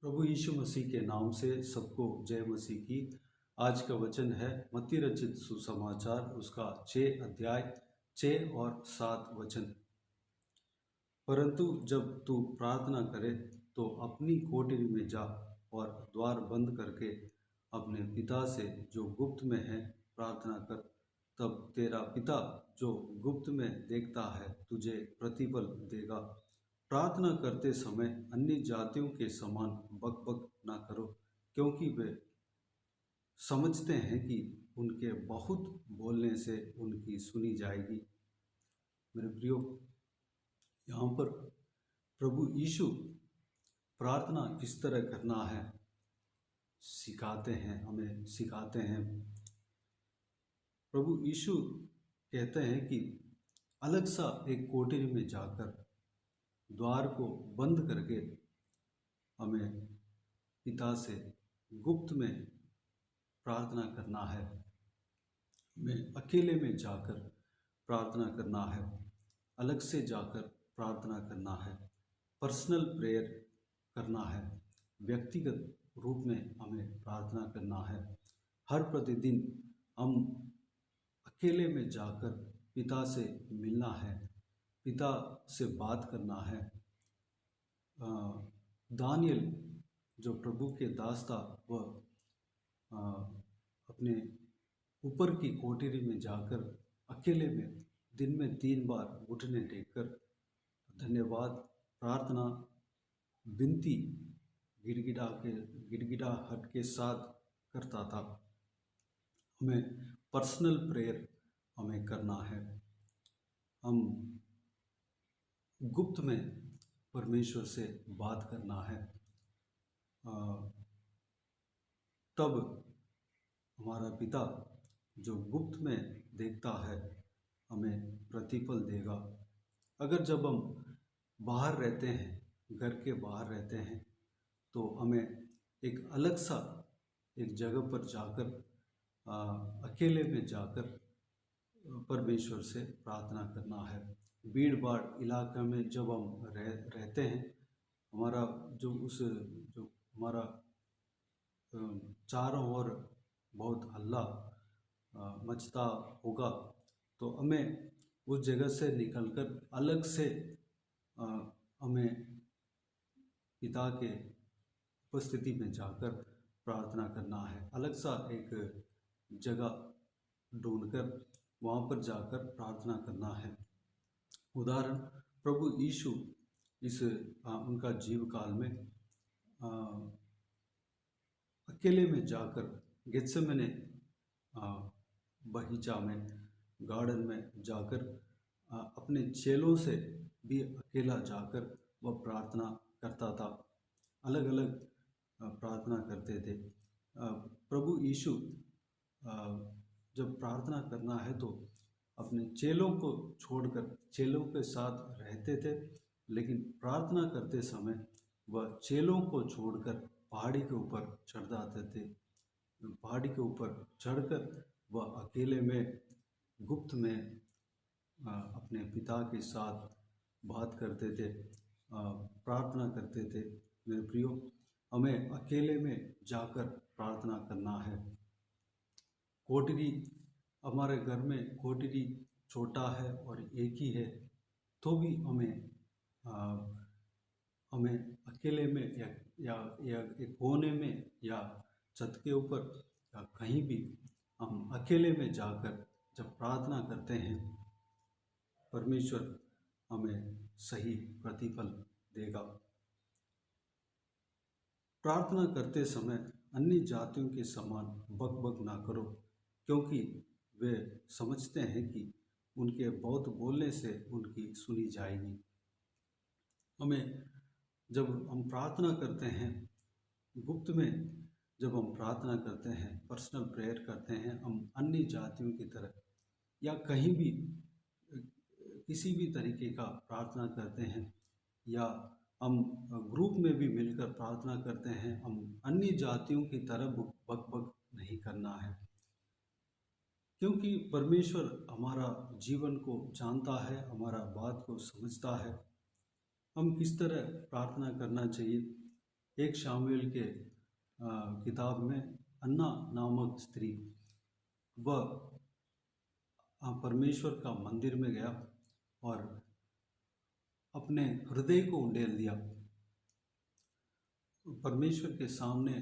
प्रभु यीशु मसीह के नाम से सबको जय मसीह की। आज का वचन है मत्ती रचित सुसमाचार उसका 6 अध्याय 6 और 7 वचन। परंतु जब तू प्रार्थना करे तो अपनी कोठरी में जा और द्वार बंद करके अपने पिता से जो गुप्त में है प्रार्थना कर। तब तेरा पिता जो गुप्त में देखता है तुझे प्रतिफल देगा। प्रार्थना करते समय अन्य जातियों के समान बकबक ना करो, क्योंकि वे समझते हैं कि उनके बहुत बोलने से उनकी सुनी जाएगी। मेरे प्रियो, यहाँ पर प्रभु यीशु प्रार्थना किस तरह करना है हमें सिखाते हैं। प्रभु यीशु कहते हैं कि अलग सा एक कोठरी में जाकर द्वार को बंद करके हमें पिता से गुप्त में प्रार्थना करना है। हमें अकेले में जाकर प्रार्थना करना है, अलग से जाकर प्रार्थना करना है, पर्सनल प्रेयर करना है, व्यक्तिगत रूप में हमें प्रार्थना करना है। हर प्रतिदिन हम अकेले में जाकर पिता से मिलना है, पिता से बात करना है। दानियल जो प्रभु के दास था वह अपने ऊपर की कोठरी में जाकर अकेले में दिन में 3 बार घुटने टेककर धन्यवाद, प्रार्थना, विनती गिड़गिड़ाहट के साथ करता था। हमें पर्सनल प्रेयर हमें करना है। हम गुप्त में परमेश्वर से बात करना है, तब हमारा पिता जो गुप्त में देखता है हमें प्रतिफल देगा। अगर जब हम बाहर रहते हैं, घर के बाहर रहते हैं, तो हमें एक अलग सा एक जगह पर जाकर अकेले में जाकर परमेश्वर से प्रार्थना करना है। भीड़ भाड़ इलाके में जब हम रहते हैं, हमारा जो हमारा चारों ओर बहुत हल्ला मचता होगा, तो हमें उस जगह से निकलकर अलग से हमें पिता के उपस्थिति में जाकर प्रार्थना करना है। अलग सा एक जगह ढूंढकर वहाँ पर जाकर प्रार्थना करना है। उदाहरण, प्रभु यीशु उनका जीव काल में अकेले में जाकर गेत्सेमने बगीचा में, गार्डन में जाकर अपने चेलों से भी अकेला जाकर वह प्रार्थना करता था। अलग अलग प्रार्थना करते थे। प्रभु यीशु जब प्रार्थना करना है तो अपने चेलों को छोड़कर चेलों के साथ रहते थे, लेकिन प्रार्थना करते समय वह चेलों को छोड़कर पहाड़ी के ऊपर चढ़ जाते थे। पहाड़ी के ऊपर चढ़कर वह अकेले में गुप्त में अपने पिता के साथ बात करते थे, प्रार्थना करते थे। मेरे प्रियो, हमें अकेले में जाकर प्रार्थना करना है। कोठरी, हमारे घर में कोठरी छोटा है और एक ही है, तो भी हमें अकेले में या एक कोने में या छत के ऊपर या कहीं भी हम अकेले में जाकर जब प्रार्थना करते हैं, परमेश्वर हमें सही प्रतिफल देगा। प्रार्थना करते समय अन्य जातियों के समान बकबक ना करो, क्योंकि वे समझते हैं कि उनके बहुत बोलने से उनकी सुनी जाएगी। हमें जब हम प्रार्थना करते हैं, गुप्त में जब हम प्रार्थना करते हैं, पर्सनल प्रेयर करते हैं, हम अन्य जातियों की तरह या कहीं भी किसी भी तरीके का प्रार्थना करते हैं, या हम ग्रुप में भी मिलकर प्रार्थना करते हैं, हम अन्य जातियों की तरह बकबक नहीं करना है, क्योंकि परमेश्वर हमारा जीवन को जानता है, हमारा बात को समझता है। हम किस तरह प्रार्थना करना चाहिए। एक शामुएल के किताब में अन्ना नामक स्त्री वह परमेश्वर का मंदिर में गया और अपने हृदय को उंडेल दिया। परमेश्वर के सामने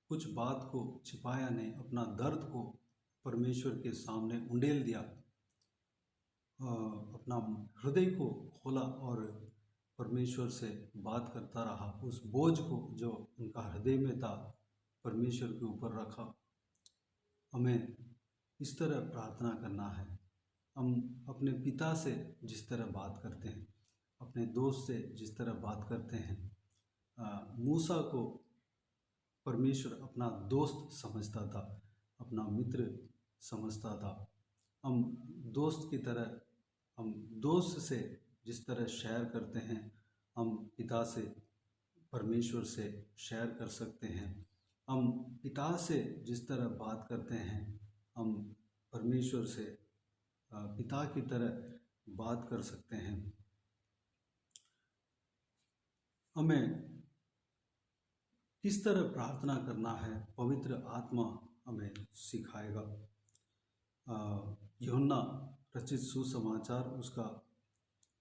कुछ बात को छिपाया नहीं, अपना दर्द को परमेश्वर के सामने उंडेल दिया, अपना हृदय को खोला और परमेश्वर से बात करता रहा। उस बोझ को जो उनका हृदय में था परमेश्वर के ऊपर रखा। हमें इस तरह प्रार्थना करना है। हम अपने पिता से जिस तरह बात करते हैं, अपने दोस्त से जिस तरह बात करते हैं, मूसा को परमेश्वर अपना दोस्त समझता था, अपना मित्र समझता था। हम दोस्त की तरह, हम दोस्त से जिस तरह शेयर करते हैं, हम पिता से, परमेश्वर से शेयर कर सकते हैं। हम पिता से जिस तरह बात करते हैं, हम परमेश्वर से पिता की तरह बात कर सकते हैं। हमें किस तरह प्रार्थना करना है, पवित्र आत्मा हमें सिखाएगा। यूहन्ना रचित सुसमाचार उसका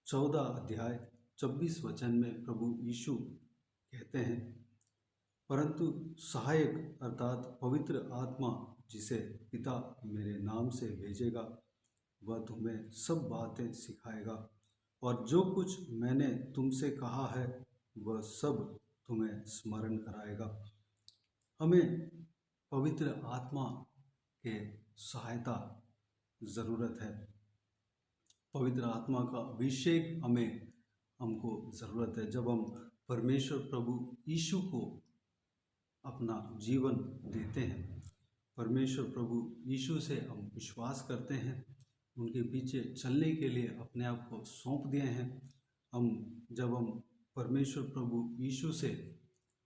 14 अध्याय 24 वचन में प्रभु यीशु कहते हैं, परंतु सहायक अर्थात पवित्र आत्मा जिसे पिता मेरे नाम से भेजेगा वह तुम्हें सब बातें सिखाएगा और जो कुछ मैंने तुमसे कहा है वह सब तुम्हें स्मरण कराएगा। हमें पवित्र आत्मा के सहायता ज़रूरत है। पवित्र आत्मा का अभिषेक हमको ज़रूरत है। जब हम परमेश्वर प्रभु यीशु को अपना जीवन देते हैं, परमेश्वर प्रभु यीशु से हम विश्वास करते हैं, उनके पीछे चलने के लिए अपने आप को सौंप दिए हैं, जब हम परमेश्वर प्रभु यीशु से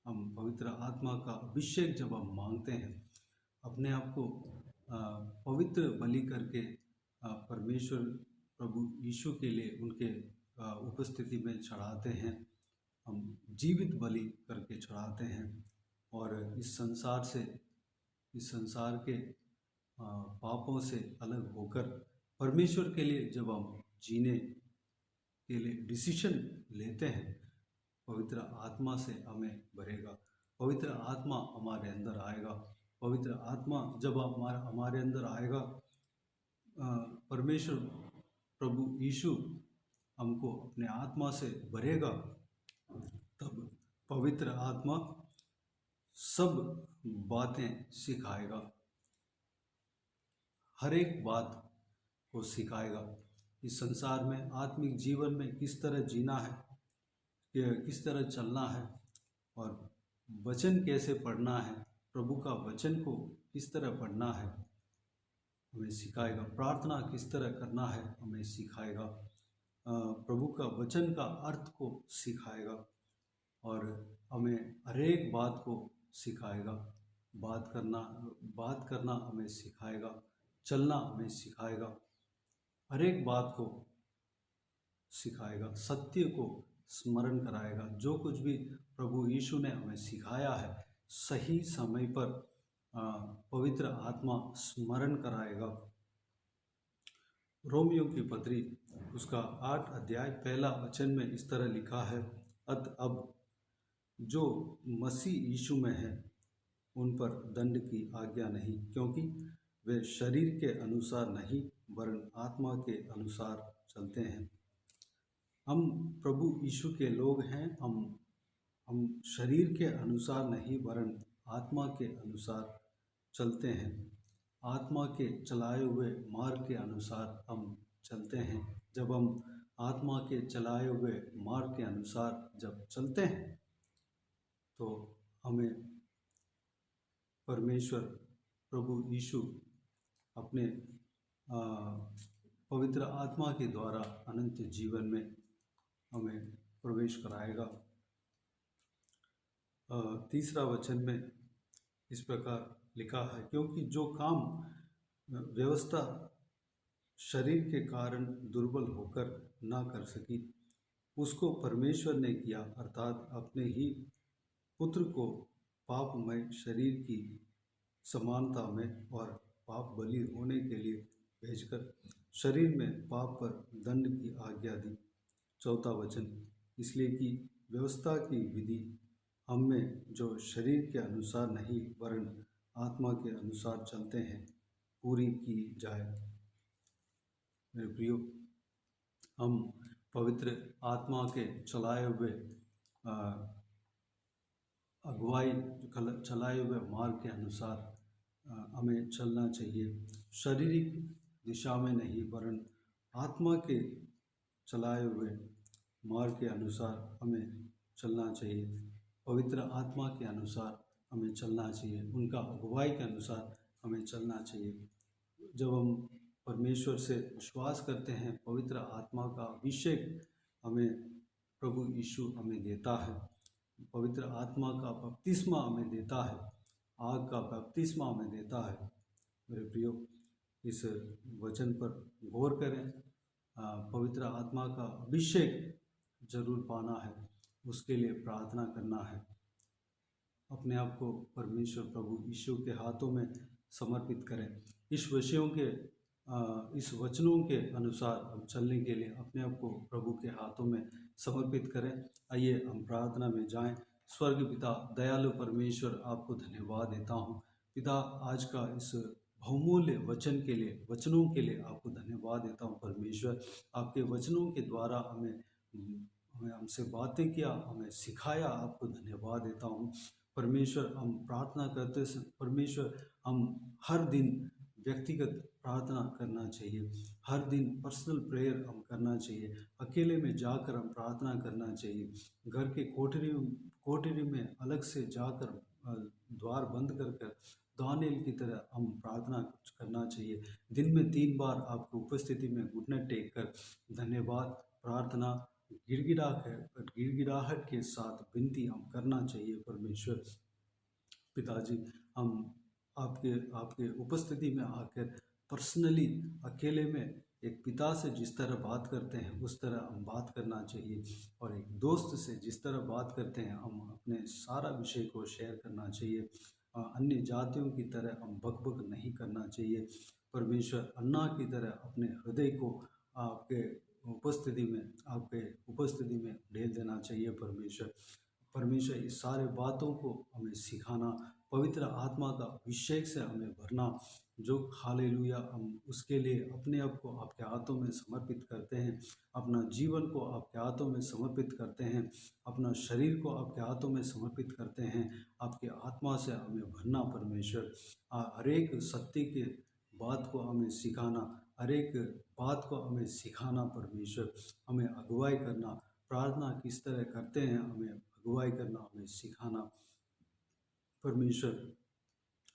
हम पवित्र आत्मा का अभिषेक जब हम मांगते हैं, अपने आप को पवित्र बलि करके परमेश्वर प्रभु यीशु के लिए उनके उपस्थिति में चढ़ाते हैं, हम जीवित बलि करके चढ़ाते हैं और इस संसार के पापों से अलग होकर परमेश्वर के लिए जब हम जीने के लिए डिसीजन लेते हैं, पवित्र आत्मा से हमें भरेगा, पवित्र आत्मा हमारे अंदर आएगा। पवित्र आत्मा जब हमारे अंदर आएगा, परमेश्वर प्रभु यीशु हमको अपने आत्मा से भरेगा, तब पवित्र आत्मा सब बातें सिखाएगा, हर एक बात को सिखाएगा। इस संसार में आत्मिक जीवन में किस तरह जीना है, किस तरह चलना है और वचन कैसे पढ़ना है, प्रभु का वचन को किस तरह पढ़ना है हमें सिखाएगा। प्रार्थना किस तरह करना है हमें सिखाएगा, प्रभु का वचन का अर्थ को सिखाएगा और हमें हर एक बात को सिखाएगा। बात करना हमें सिखाएगा, चलना हमें सिखाएगा, हर एक बात को सिखाएगा, सत्य को स्मरण कराएगा। जो कुछ भी प्रभु यीशु ने हमें सिखाया है सही समय पर पवित्र आत्मा स्मरण कराएगा। रोमियो की पत्री उसका 8 अध्याय 1 वचन में इस तरह लिखा है, अब जो मसीह यीशु में है उन पर दंड की आज्ञा नहीं, क्योंकि वे शरीर के अनुसार नहीं वरन आत्मा के अनुसार चलते हैं। हम प्रभु यीशु के लोग हैं, हम शरीर के अनुसार नहीं वरन आत्मा के अनुसार चलते हैं। आत्मा के चलाए हुए मार्ग के अनुसार हम चलते हैं। जब हम आत्मा के चलाए हुए मार्ग के अनुसार जब चलते हैं तो हमें परमेश्वर प्रभु यीशु अपने पवित्र आत्मा के द्वारा अनंत जीवन में हमें प्रवेश कराएगा। तीसरा वचन में इस प्रकार लिखा है, क्योंकि जो काम व्यवस्था शरीर के कारण दुर्बल होकर ना कर सकी उसको परमेश्वर ने किया, अर्थात अपने ही पुत्र को पापमय शरीर की समानता में और पाप बलि होने के लिए भेजकर शरीर में पाप पर दंड की आज्ञा दी। चौथा वचन, इसलिए कि व्यवस्था की विधि हम में जो शरीर के अनुसार नहीं वरन आत्मा के अनुसार चलते हैं पूरी की जाए। मेरे प्रियो, हम पवित्र आत्मा के चलाए हुए अगुवाई चलाए हुए मार्ग के अनुसार हमें चलना चाहिए। शारीरिक दिशा में नहीं वरन आत्मा के चलाए हुए मार्ग के अनुसार हमें चलना चाहिए। पवित्र आत्मा के अनुसार हमें चलना चाहिए, उनका अगुवाई के अनुसार हमें चलना चाहिए। जब हम परमेश्वर से विश्वास करते हैं, पवित्र आत्मा का अभिषेक हमें प्रभु यीशु हमें देता है, पवित्र आत्मा का बपतिस्मा हमें देता है, आग का बपतिस्मा हमें देता है। मेरे प्रियो, इस वचन पर गौर करें। पवित्र आत्मा का अभिषेक जरूर पाना है, उसके लिए प्रार्थना करना है। अपने आप को परमेश्वर प्रभु यीशु के हाथों में समर्पित करें। इस वचनों के अनुसार हम चलने के लिए अपने आप को प्रभु के हाथों में समर्पित करें। आइए हम प्रार्थना में जाएं। स्वर्ग पिता, दयालु परमेश्वर, आपको धन्यवाद देता हूँ पिता, आज का इस बहुमूल्य वचनों के लिए आपको धन्यवाद देता हूँ परमेश्वर। आपके वचनों के द्वारा हमसे बातें किया, हमें सिखाया, आपको धन्यवाद देता हूँ परमेश्वर। हम प्रार्थना करते परमेश्वर, हम हर दिन व्यक्तिगत प्रार्थना करना चाहिए, हर दिन पर्सनल प्रेयर हम करना चाहिए, अकेले में जाकर हम प्रार्थना करना चाहिए, घर के कोठरी में अलग से जाकर द्वार बंद कर दानिएल की तरह हम प्रार्थना करना चाहिए। दिन में 3 बार आपको उपस्थिति में घुटने टेक कर धन्यवाद प्रार्थना गिड़गिड़ाहट के साथ विनती हम करना चाहिए परमेश्वर। पिताजी, हम आपके उपस्थिति में आकर पर्सनली अकेले में एक पिता से जिस तरह बात करते हैं उस तरह हम बात करना चाहिए, और एक दोस्त से जिस तरह बात करते हैं हम अपने सारा विषय को शेयर करना चाहिए। अन्य जातियों की तरह हम बकबक नहीं करना चाहिए परमेश्वर। अन्ना की तरह अपने हृदय को आपके उपस्थिति में ढेल देना चाहिए परमेश्वर। इस सारे बातों को हमें सिखाना, पवित्र आत्मा का अभिषेक से हमें भरना, जो हालेलुया, हम उसके लिए अपने आप को आपके हाथों में समर्पित करते हैं, अपना जीवन को आपके हाथों में समर्पित करते हैं, अपना शरीर को आपके हाथों में समर्पित करते हैं। आपके आत्मा से हमें भरना परमेश्वर। हर एक सत्य के बात को हमें सिखाना, हर एक बात को हमें सिखाना परमेश्वर। हमें अगुवाई करना, प्रार्थना किस तरह करते हैं हमें अगुवाई करना, हमें सिखाना परमेश्वर।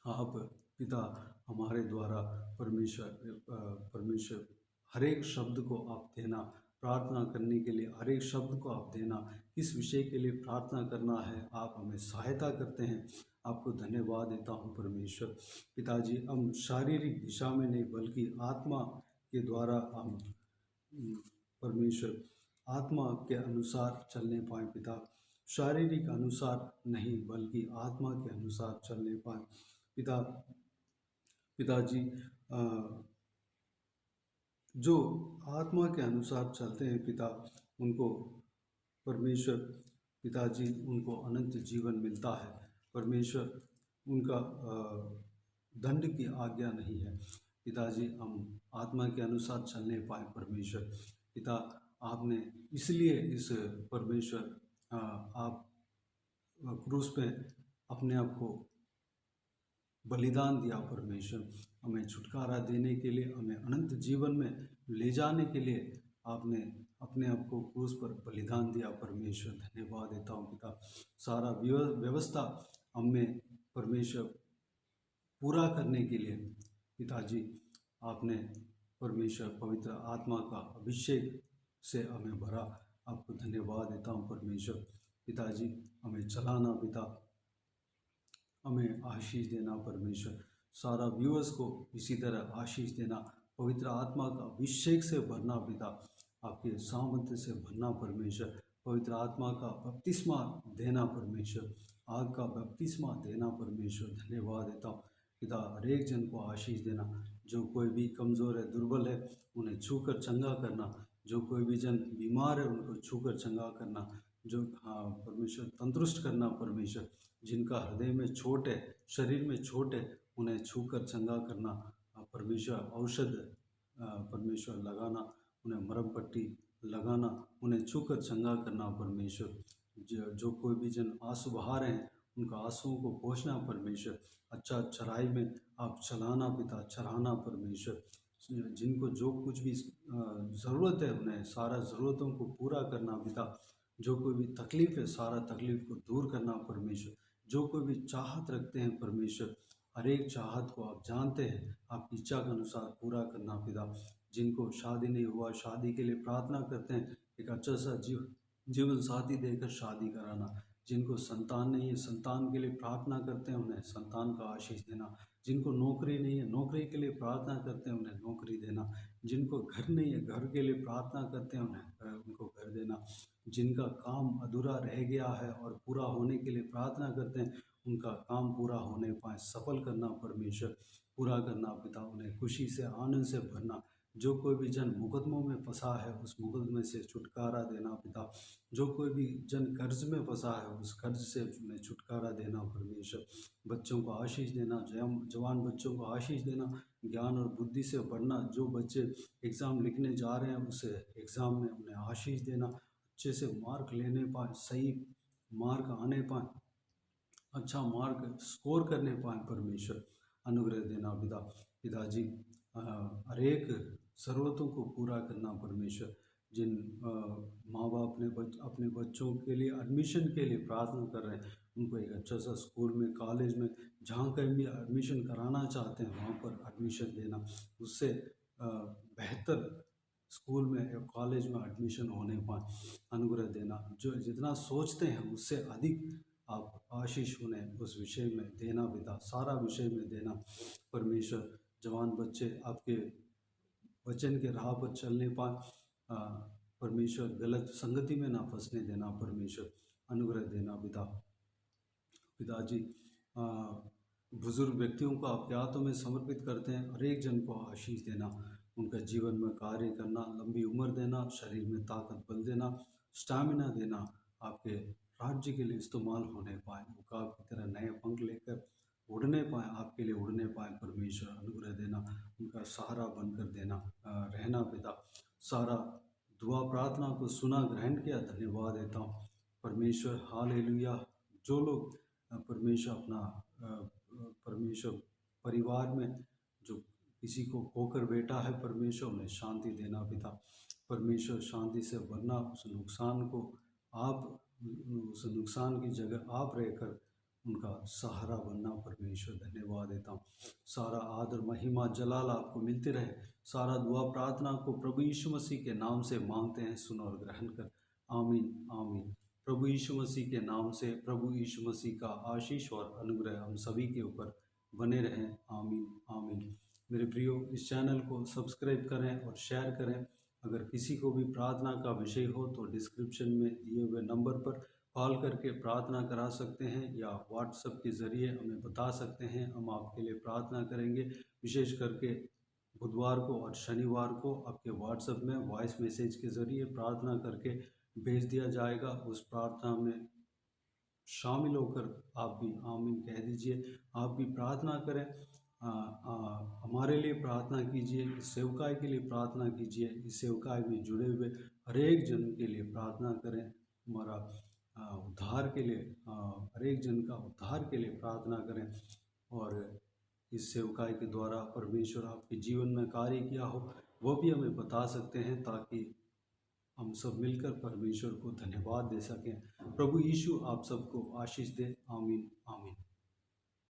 आप पिता हमारे द्वारा परमेश्वर हर एक शब्द को आप देना, प्रार्थना करने के लिए हर एक शब्द को आप देना, किस विषय के लिए प्रार्थना करना है आप हमें सहायता करते हैं। आपको धन्यवाद देता हूँ परमेश्वर। पिताजी, हम शारीरिक दिशा में नहीं बल्कि आत्मा के द्वारा हम परमेश्वर आत्मा के अनुसार चलने पाए पिता, शारीरिक अनुसार नहीं बल्कि आत्मा के अनुसार चलने पाए पिताजी। जो आत्मा के अनुसार चलते हैं पिता, उनको परमेश्वर पिताजी उनको अनंत जीवन मिलता है परमेश्वर। उनका दंड की आज्ञा नहीं है पिताजी। हम आत्मा के अनुसार चलने पाए परमेश्वर पिता। आपने इसलिए इस परमेश्वर आप क्रूस पे अपने आप को बलिदान दिया परमेश्वर, हमें छुटकारा देने के लिए, हमें अनंत जीवन में ले जाने के लिए आपने अपने आप को क्रूस पर बलिदान दिया परमेश्वर। धन्यवाद देता हूँ पिता। सारा व्यवस्था हमें परमेश्वर पूरा करने के लिए पिताजी आपने परमेश्वर पवित्र आत्मा का अभिषेक से हमें भरा। आपको धन्यवाद देता हूँ परमेश्वर। पिताजी, हमें चलाना पिता, हमें आशीष देना परमेश्वर। सारा व्यूअर्स को इसी तरह आशीष देना, पवित्र आत्मा का अभिषेक से भरना पिता, आपके सामर्थ्य से भरना परमेश्वर, पवित्र आत्मा का बपतिस्मा देना परमेश्वर। आग का बपतिस्मा देना परमेश्वर। धन्यवाद देता हूँ पिता, हर एक जन को आशीष देना। जो कोई भी कमज़ोर है, दुर्बल है, उन्हें छूकर चंगा करना। जो कोई भी जन बीमार है, उनको छूकर चंगा करना। जो परमेश्वर तंदुरुस्त करना परमेश्वर। जिनका हृदय में चोट है, शरीर में चोट है, उन्हें छूकर चंगा करना परमेश्वर। औषध परमेश्वर लगाना, उन्हें मरहम पट्टी लगाना, उन्हें छूकर चंगा करना परमेश्वर। जो कोई भी जन आंसू बहा रहे हैं, उनका आंसुओं को पोंछना परमेश्वर। अच्छा चराई में आप चलाना पिता, चराना परमेश्वर। जिनको जो कुछ भी ज़रूरत है, उन्हें सारा ज़रूरतों को पूरा करना पिता। जो कोई भी तकलीफ़ है, सारा तकलीफ़ को दूर करना परमेश्वर। जो कोई भी चाहत रखते हैं परमेश्वर, हर एक चाहत को आप जानते हैं, आपकी इच्छा के अनुसार पूरा करना पिता। जिनको शादी नहीं हुआ, शादी के लिए प्रार्थना करते हैं, एक अच्छा सा जीवन साथी देकर शादी कराना। जिनको संतान नहीं है, संतान के लिए प्रार्थना करते हैं, उन्हें संतान का आशीष देना। जिनको नौकरी नहीं है, नौकरी के लिए प्रार्थना करते हैं, उन्हें नौकरी देना। जिनको घर नहीं है, घर के लिए प्रार्थना करते हैं, उन्हें उनको घर देना। जिनका काम अधूरा रह गया है और पूरा होने के लिए प्रार्थना करते हैं, उनका काम पूरा होने पाए, सफल करना परमेश्वर, पूरा करना पिता। उन्हें खुशी से, आनंद से भरना। जो कोई भी जन मुकदमों में फंसा है, उस मुकदमे से छुटकारा देना पिता। जो कोई भी जन कर्ज में फंसा है, उस कर्ज से उन्हें छुटकारा देना परमेश्वर। बच्चों को आशीष देना, जवान बच्चों को आशीष देना, ज्ञान और बुद्धि से बढ़ना। जो बच्चे एग्ज़ाम लिखने जा रहे हैं, उसे एग्ज़ाम में उन्हें आशीष देना, अच्छे से मार्क लेने पाएँ, सही मार्क आने पाएँ, अच्छा मार्क स्कोर करने पाएँ परमेश्वर। अनुग्रह देना पिता। पिताजी हर एक ज़रूरतों को पूरा करना परमेश्वर। जिन माँ बाप अपने बच्चों के लिए एडमिशन के लिए प्रार्थना कर रहे हैं, उनको एक अच्छा सा स्कूल में, कॉलेज में, जहाँ कहीं भी एडमिशन कराना चाहते हैं, वहाँ पर एडमिशन देना। उससे बेहतर स्कूल में या कॉलेज में एडमिशन होने पाए, अनुग्रह देना। जो जितना सोचते हैं, उससे अधिक आप आशीष उन्हें उस विषय में देना पिता, सारा विषय में देना परमेश्वर। जवान बच्चे आपके वचन के राह पर चलने पाए परमेश्वर। गलत संगति में ना फंसने देना परमेश्वर, अनुग्रह देना पिता। पिताजी बुजुर्ग व्यक्तियों को आपके हाथों में समर्पित करते हैं। हर एक जन को आशीष देना, उनका जीवन में कार्य करना, लंबी उम्र देना, शरीर में ताकत बल देना, स्टैमिना देना, आपके राज्य के लिए इस्तेमाल होने पाए। उकाब की तरह नए पंख लेकर उड़ने पाए, आपके लिए उड़ने पाए परमेश्वर। अनुग्रह देना, उनका सहारा बनकर देना रहना पिता। सारा दुआ प्रार्थना को सुना, ग्रहण किया, धन्यवाद देता हूँ परमेश्वर। हालेलुया। जो लोग परमेश्वर अपना परमेश्वर परिवार में जो किसी को खोकर बेटा है परमेश्वर, उन्हें शांति देना पिता। परमेश्वर शांति से भरना, उस नुकसान की जगह आप रहकर उनका सहारा बनना परमेश्वर। धन्यवाद देता हूँ। सारा आदर, महिमा, जलाल आपको मिलते रहे। सारा दुआ प्रार्थना को प्रभु यीशु मसीह के नाम से मांगते हैं, सुनो और ग्रहण कर। आमीन आमीन। प्रभु यीशु मसीह के नाम से प्रभु यीशु मसीह का आशीष और अनुग्रह हम सभी के ऊपर बने रहें। आमीन आमीन। मेरे प्रियो, इस चैनल को सब्सक्राइब करें और शेयर करें। अगर किसी को भी प्रार्थना का विषय हो तो डिस्क्रिप्शन में दिए हुए नंबर पर कॉल करके प्रार्थना करा सकते हैं या व्हाट्सएप के ज़रिए हमें बता सकते हैं, हम आपके लिए प्रार्थना करेंगे। विशेष करके बुधवार को और शनिवार को आपके व्हाट्सएप में वॉइस मैसेज के ज़रिए प्रार्थना करके भेज दिया जाएगा। उस प्रार्थना में शामिल होकर आप भी आमीन कह दीजिए, आप भी प्रार्थना करें। हमारे लिए प्रार्थना कीजिए, इस सेवकाई के लिए प्रार्थना कीजिए, इस सेवकाई में जुड़े हुए हर एक जन के लिए प्रार्थना करें। हमारा उद्धार के लिए, हर एक जन का उद्धार के लिए प्रार्थना करें। और इस सेवकाई के द्वारा परमेश्वर आपके जीवन में कार्य किया हो, वो भी हमें बता सकते हैं, ताकि हम सब मिलकर परमेश्वर को धन्यवाद दे सकें। प्रभु यीशु आप सबको आशीष दे। आमीन आमीन।